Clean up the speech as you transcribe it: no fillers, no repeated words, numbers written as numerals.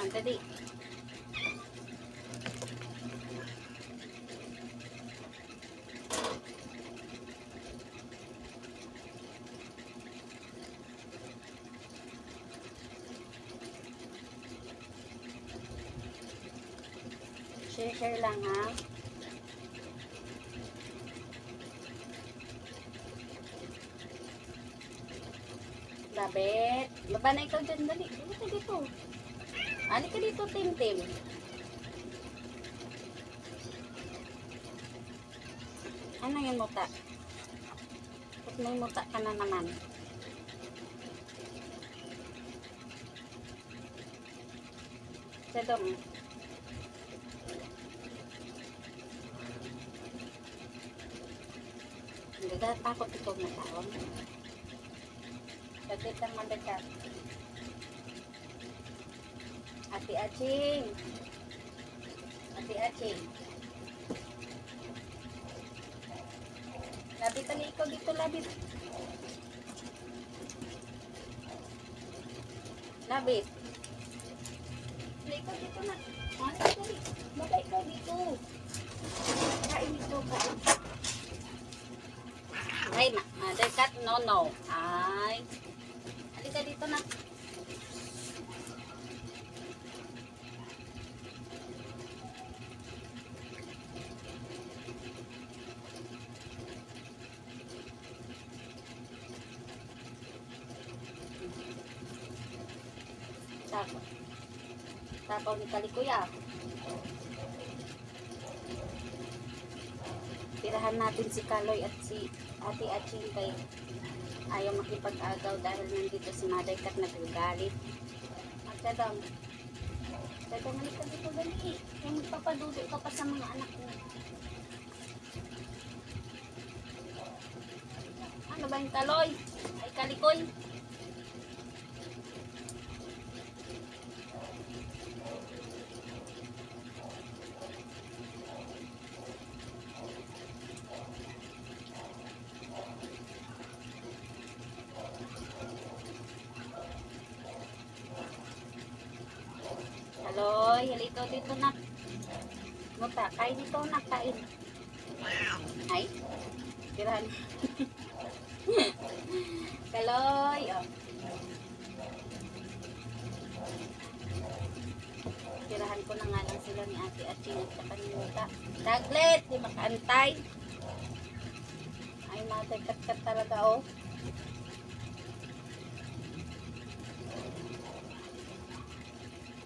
Dali. Share lang ha. Labit. Baba na ikaw dyan. Dali. Dali ka dito. Ali ka dito, Tim. Ano yung muta? Ba't may muta ka na naman? Sedom. Takot ito na taon. Dagit ang mandagat. Ate Aching. Labit ang ikaw dito, labit. Labit. Ikaw dito na. Baka ikaw dito. Kain dito, kain. Ay, dekat, no. Ay. Halika dito na. Tapaw ni Kalikuya. Tirahan natin si Kaloy at si Ate Aching kay ayaw makipag-agaw dahil nandito si Maday Kat nagagalit. Magdadang. Dadang halika dito dali. Kaya magpapadudo ka pa sa mga anak mo. Ano ba yung Kaloy? Ay Kalikoy. Kaloy, halika dito na. Muta, kain dito na, kain. Ay, tirahan. Kaloy, oh. Tirahan ko na nga lang sila ni Ate Aching at saka ni Muta. Taglet, di makaantay. Ay, Maday Kat talaga, oh.